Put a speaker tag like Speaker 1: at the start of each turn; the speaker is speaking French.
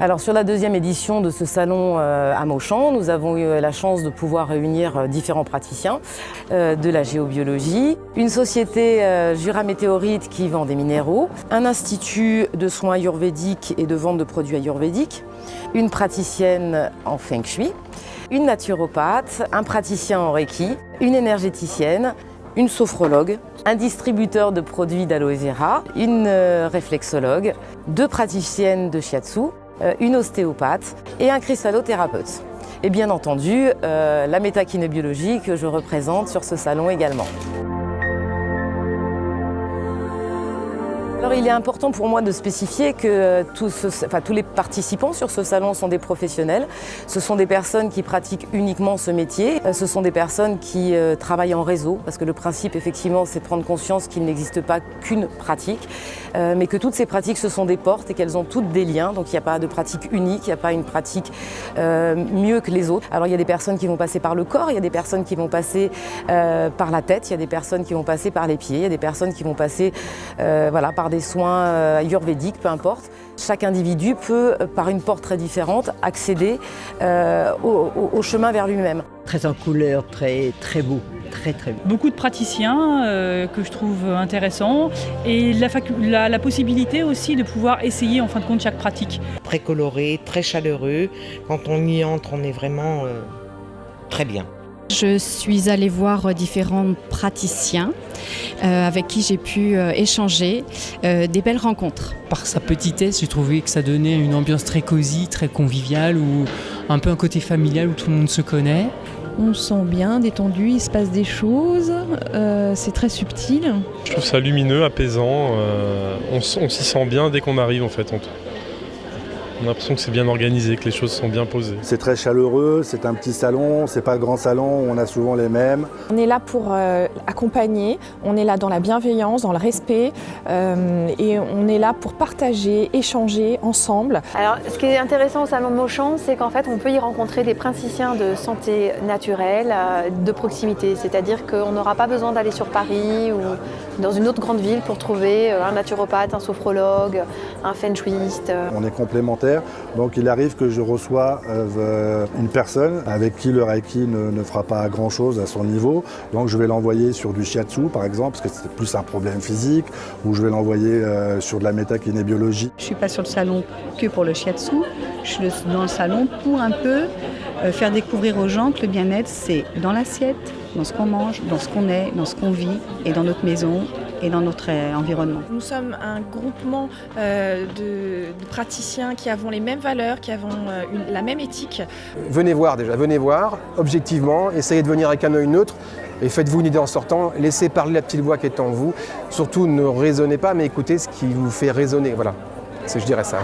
Speaker 1: Alors sur la deuxième édition de ce salon à Mauchamp, nous avons eu la chance de pouvoir réunir différents praticiens de la géobiologie, une société Jura Météorite qui vend des minéraux, un institut de soins ayurvédiques et de vente de produits ayurvédiques, une praticienne en Feng Shui, une naturopathe, un praticien en Reiki, une énergéticienne, une sophrologue, un distributeur de produits d'aloe vera, une réflexologue, 2 praticiennes de shiatsu, une ostéopathe et un cristallothérapeute. Et bien entendu, la métakinébiologie que je représente sur ce salon également. Alors il est important pour moi de spécifier que tous les participants sur ce salon sont des professionnels. Ce sont des personnes qui pratiquent uniquement ce métier. Ce sont des personnes qui travaillent en réseau, parce que le principe effectivement c'est de prendre conscience qu'il n'existe pas qu'une pratique, mais que toutes ces pratiques ce sont des portes et qu'elles ont toutes des liens. Donc il n'y a pas de pratique unique, il n'y a pas une pratique mieux que les autres. Alors il y a des personnes qui vont passer par le corps, il y a des personnes qui vont passer par la tête, il y a des personnes qui vont passer par les pieds, il y a des personnes qui vont passer par des soins ayurvédiques, peu importe. Chaque individu peut, par une porte très différente, accéder au chemin vers lui-même.
Speaker 2: Très en couleur, très beau, très beau.
Speaker 3: Beaucoup de praticiens que je trouve intéressants et la possibilité aussi de pouvoir essayer en fin de compte chaque pratique.
Speaker 4: Très coloré, très chaleureux. Quand on y entre, on est vraiment très bien.
Speaker 5: Je suis allée voir différents praticiens avec qui j'ai pu échanger des belles rencontres.
Speaker 6: Par sa petitesse, j'ai trouvé que ça donnait une ambiance très cosy, très conviviale, ou un peu un côté familial où tout le monde se connaît.
Speaker 7: On se sent bien, détendu, il se passe des choses, c'est très subtil.
Speaker 8: Je trouve ça lumineux, apaisant, on s'y sent bien dès qu'on arrive en fait. On a l'impression que c'est bien organisé, que les choses sont bien posées.
Speaker 9: C'est très chaleureux, c'est un petit salon, c'est pas le grand salon où on a souvent les mêmes.
Speaker 10: On est là pour accompagner, on est là dans la bienveillance, dans le respect et on est là pour partager, échanger ensemble.
Speaker 11: Alors ce qui est intéressant au salon de Mauchamp, c'est qu'en fait on peut y rencontrer des praticiens de santé naturelle de proximité. C'est-à-dire qu'on n'aura pas besoin d'aller sur Paris ou dans une autre grande ville pour trouver un naturopathe, un sophrologue, un feng shuiste.
Speaker 9: On est complémentaires. Donc il arrive que je reçois une personne avec qui le Reiki ne fera pas grand-chose à son niveau. Donc je vais l'envoyer sur du shiatsu par exemple, parce que c'est plus un problème physique, ou je vais l'envoyer sur de la métakinébiologie.
Speaker 12: Je ne suis pas sur le salon que pour le shiatsu, je suis dans le salon pour un peu faire découvrir aux gens que le bien-être c'est dans l'assiette, dans ce qu'on mange, dans ce qu'on est, dans ce qu'on vit et dans notre maison et dans notre environnement.
Speaker 10: Nous sommes un groupement de praticiens qui avons les mêmes valeurs, qui avons la même éthique.
Speaker 13: Venez voir déjà, venez voir, objectivement, essayez de venir avec un œil neutre et faites-vous une idée en sortant, laissez parler la petite voix qui est en vous. Surtout ne raisonnez pas mais écoutez ce qui vous fait raisonner, voilà, je dirais ça.